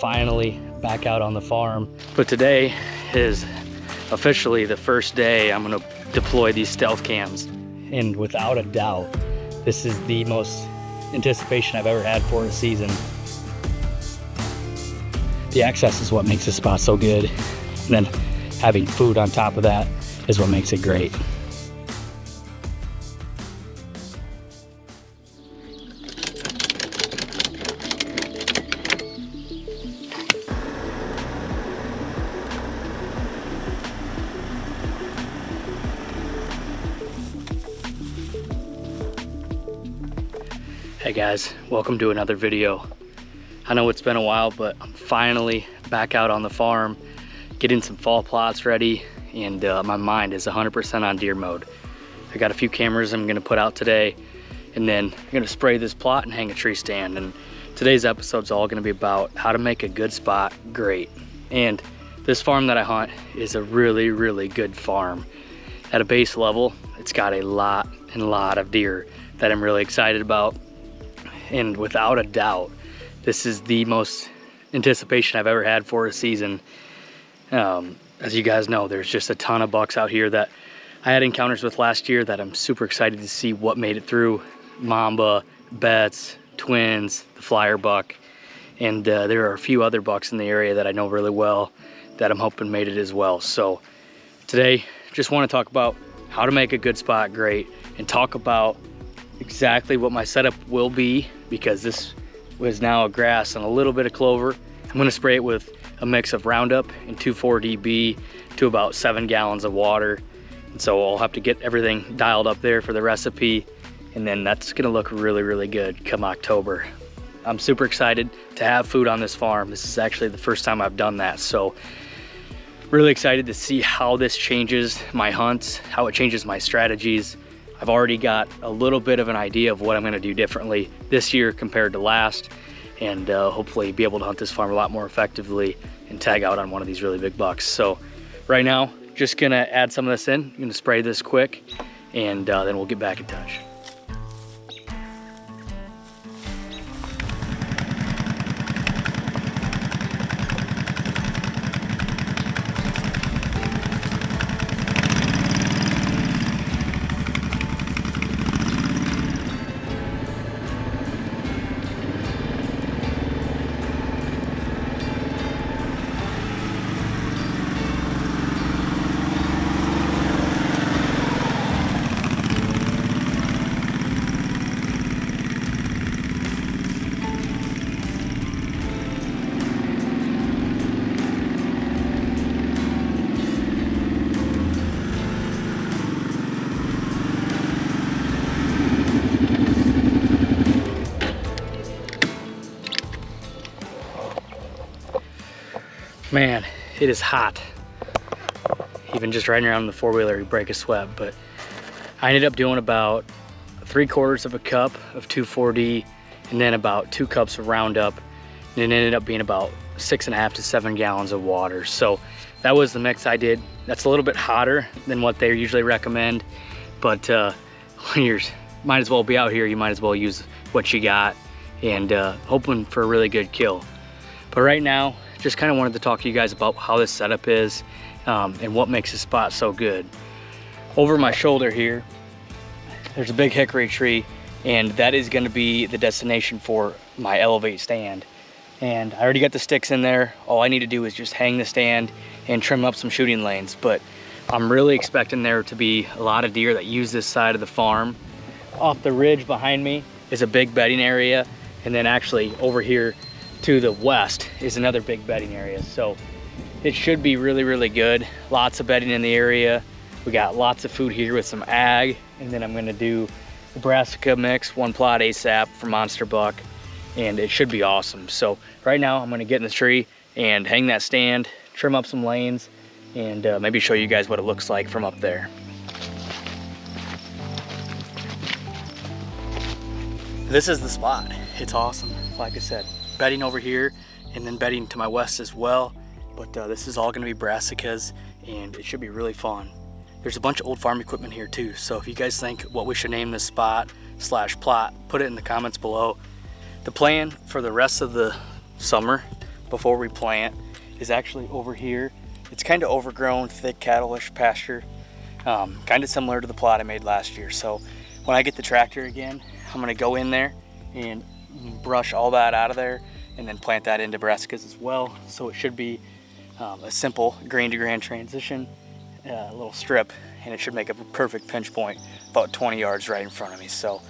finally back out on the farm. But today is officially the first day I'm gonna deploy these stealth cams. And without a doubt, this is the most anticipation I've ever had for a season. The access is what makes this spot so good. And then having food on top of that is what makes it great. Hey guys, welcome to another video. I know it's been a while, but I'm finally back out on the farm, getting some fall plots ready, and my mind is 100% on deer mode. I got a few cameras I'm gonna put out today, and then I'm gonna spray this plot and hang a tree stand. And today's episode's all gonna be about how to make a good spot great. And this farm that I hunt is a really, really good farm. At a base level, it's got a lot of deer that I'm really excited about. And without a doubt, this is the most anticipation I've ever had for a season. As you guys know, there's just a ton of bucks out here that I had encounters with last year that I'm super excited to see what made it through. Mamba, Betts, Twins, the flyer buck. And there are a few other bucks in the area that I know really well that I'm hoping made it as well. So today, just want to talk about how to make a good spot great and talk about exactly what my setup will be, because this was now a grass and a little bit of clover. I'm gonna spray it with a mix of Roundup and 2,4-DB to about 7 gallons of water. And so I'll have to get everything dialed up there for the recipe, and then that's gonna look really, really good come October. I'm super excited to have food on this farm. This is actually the first time I've done that. So really excited to see how this changes my hunts, how it changes my strategies. I've already got a little bit of an idea of what I'm gonna do differently this year compared to last, and hopefully be able to hunt this farm a lot more effectively and tag out on one of these really big bucks. So right now, just gonna add some of this in. I'm gonna spray this quick, and then we'll get back in touch. Man, it is hot. Even just riding around in the four-wheeler, you break a sweat. But I ended up doing about 3/4 of a cup of 2,4-D and then about 2 cups of Roundup. And it ended up being about 6.5 to 7 gallons of water. So that was the mix I did. That's a little bit hotter than what they usually recommend. But when you might as well be out here, you might as well use what you got, and hoping for a really good kill. But right now, just kind of wanted to talk to you guys about how this setup is and what makes this spot so good. Over my shoulder here, there's a big hickory tree, and that is going to be the destination for my elevate stand. And I already got the sticks in there. All I need to do is just hang the stand and trim up some shooting lanes. But I'm really expecting there to be a lot of deer that use this side of the farm. Off the ridge behind me is a big bedding area, and then actually over here to the west is another big bedding area. So it should be really, really good. Lots of bedding in the area. We got lots of food here with some ag, and then I'm gonna do the brassica mix, 1 plot ASAP for monster buck, and it should be awesome. So right now I'm gonna get in the tree and hang that stand, trim up some lanes, and maybe show you guys what it looks like from up there. This is the spot. It's awesome. Like I said, bedding over here and then bedding to my west as well. But this is all gonna be brassicas, and it should be really fun. There's a bunch of old farm equipment here too, so if you guys think what we should name this spot / plot, put it in the comments below. The plan for the rest of the summer before we plant is actually over here. It's kind of overgrown, thick cattle-ish pasture, kind of similar to the plot I made last year. So when I get the tractor again, I'm gonna go in there and brush all that out of there and then plant that into brassicas as well. So it should be a simple grain to grain transition, a little strip, and it should make a perfect pinch point about 20 yards right in front of me. So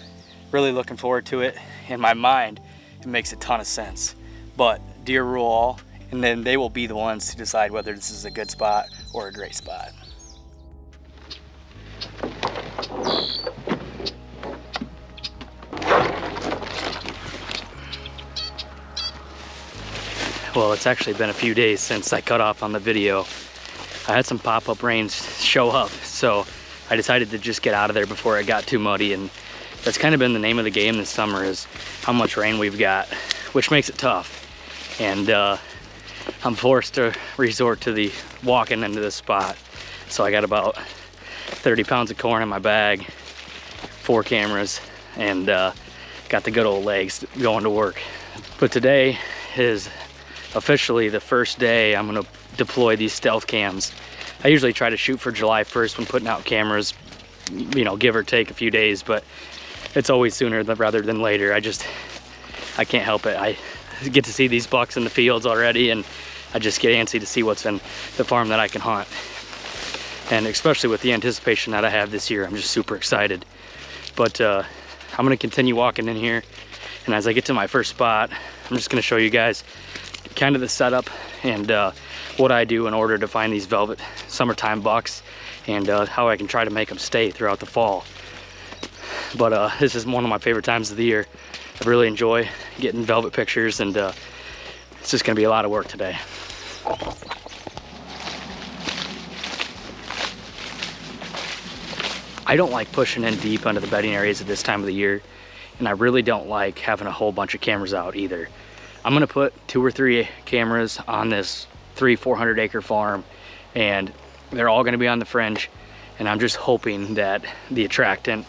really looking forward to it. In my mind, it makes a ton of sense. But deer rule all, and then they will be the ones to decide whether this is a good spot or a great spot. Well, it's actually been a few days since I cut off on the video. I had some pop-up rains show up, so I decided to just get out of there before it got too muddy, and that's kind of been the name of the game this summer, is how much rain we've got, which makes it tough. And I'm forced to resort to the walking into this spot. So I got about 30 pounds of corn in my bag, 4 cameras, and got the good old legs going to work. But today is officially the first day I'm gonna deploy these stealth cams. I usually try to shoot for July 1st when putting out cameras, you know, give or take a few days, but it's always sooner rather than later. I can't help it. I get to see these bucks in the fields already, and I just get antsy to see what's in the farm that I can hunt. And especially with the anticipation that I have this year, I'm just super excited. But I'm gonna continue walking in here, and as I get to my first spot, I'm just gonna show you guys kind of the setup and what I do in order to find these velvet summertime bucks, and how I can try to make them stay throughout the fall. But this is one of my favorite times of the year. I really enjoy getting velvet pictures, and it's just gonna be a lot of work today. I don't like pushing in deep into the bedding areas at this time of the year, and I really don't like having a whole bunch of cameras out either. I'm gonna put 2 or 3 cameras on this 300-400 acre farm, and they're all gonna be on the fringe, and I'm just hoping that the attractant,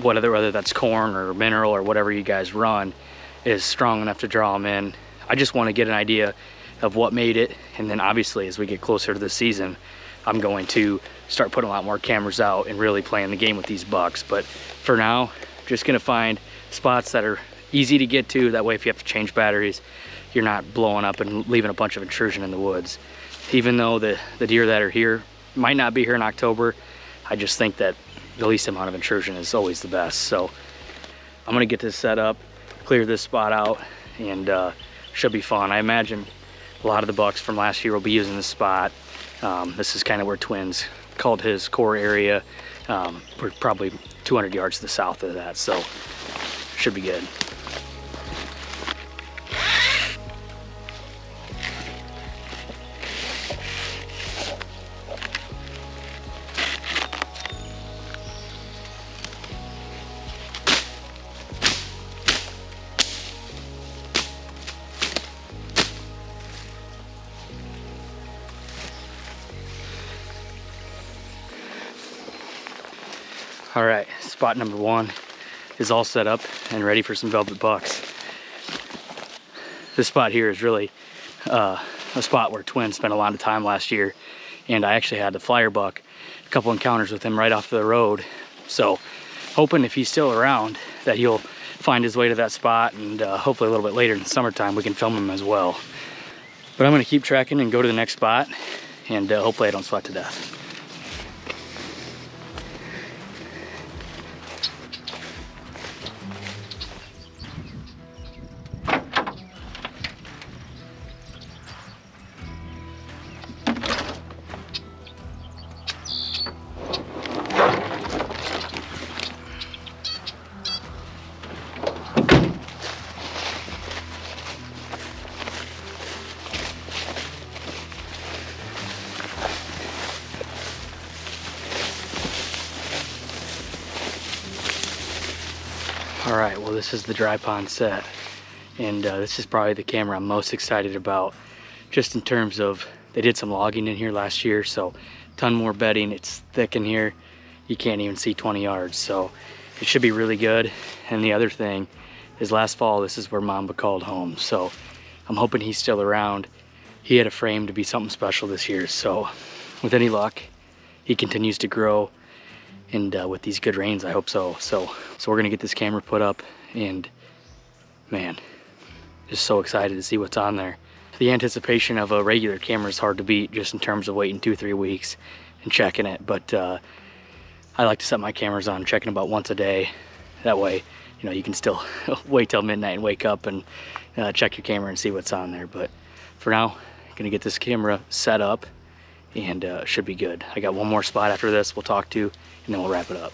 whether that's corn or mineral or whatever you guys run, is strong enough to draw them in. I just want to get an idea of what made it, and then obviously as we get closer to the season, I'm going to start putting a lot more cameras out and really playing the game with these bucks. But for now, just gonna find spots that are easy to get to. That way, if you have to change batteries, you're not blowing up and leaving a bunch of intrusion in the woods. Even though the deer that are here might not be here in October, I just think that the least amount of intrusion is always the best. So I'm gonna get this set up, clear this spot out, and should be fun. I imagine a lot of the bucks from last year will be using this spot. This is kind of where Twins called his core area. We're probably 200 yards to the south of that, so should be good. All right, spot number 1 is all set up and ready for some velvet bucks. This spot here is really a spot where Twin spent a lot of time last year, and I actually had the flyer buck, a couple encounters with him right off the road. So hoping if he's still around that he'll find his way to that spot, and hopefully a little bit later in the summertime we can film him as well. But I'm gonna keep tracking and go to the next spot, and hopefully I don't sweat to death. All right, well, this is the dry pond set, and this is probably the camera I'm most excited about, just in terms of they did some logging in here last year, so a ton more bedding. It's thick in here, you can't even see 20 yards, so it should be really good. And the other thing is, last fall this is where Mamba called home, so I'm hoping he's still around. He had a frame to be something special this year, so with any luck, he continues to grow, and with these good rains, I hope so. So we're gonna get this camera put up, and man, just so excited to see what's on there. The anticipation of a regular camera is hard to beat, just in terms of waiting 2-3 weeks and checking it, but I like to set my cameras on, checking about once a day. That way, you know, you can still wait till midnight and wake up and check your camera and see what's on there. But for now, I'm gonna get this camera set up, and should be good. I got one more spot after this we'll talk to, and then we'll wrap it up.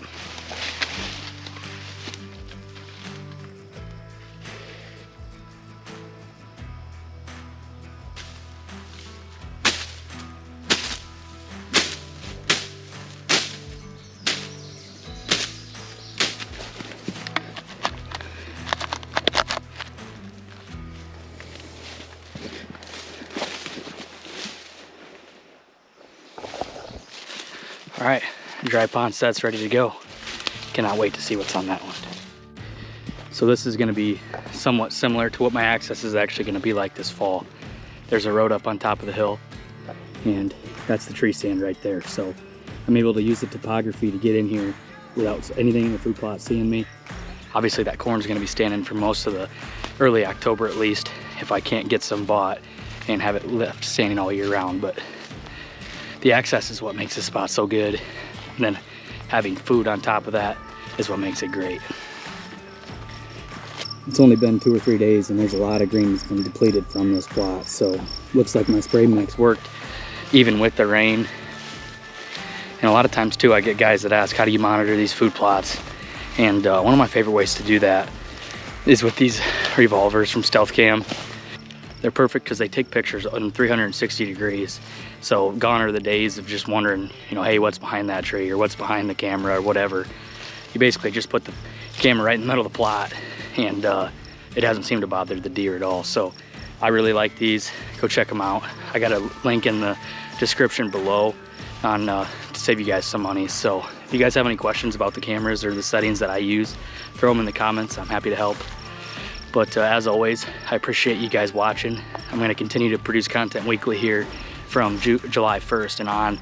All right, dry pond set's ready to go. Cannot wait to see what's on that one. So this is gonna be somewhat similar to what my access is actually gonna be like this fall. There's a road up on top of the hill, and that's the tree stand right there. So I'm able to use the topography to get in here without anything in the food plot seeing me. Obviously that corn's gonna be standing for most of the early October at least, if I can't get some bought and have it left standing all year round. But the access is what makes this spot so good. And then having food on top of that is what makes it great. It's only been 2 or 3 days, and there's a lot of green that's been depleted from this plot. So looks like my spray mix worked even with the rain. And a lot of times too, I get guys that ask, how do you monitor these food plots? And one of my favorite ways to do that is with these revolvers from Stealth Cam. They're perfect because they take pictures on 360 degrees. So gone are the days of just wondering, you know, hey, what's behind that tree or what's behind the camera or whatever. You basically just put the camera right in the middle of the plot, and it hasn't seemed to bother the deer at all. So I really like these. Go check them out. I got a link in the description below on to save you guys some money. So if you guys have any questions about the cameras or the settings that I use, throw them in the comments. I'm happy to help. But as always, I appreciate you guys watching. I'm going to continue to produce content weekly here from July 1st and on,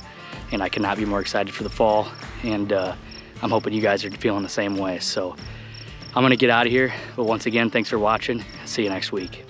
and I cannot be more excited for the fall, and I'm hoping you guys are feeling the same way. So I'm going to get out of here, but once again, thanks for watching. See you next week.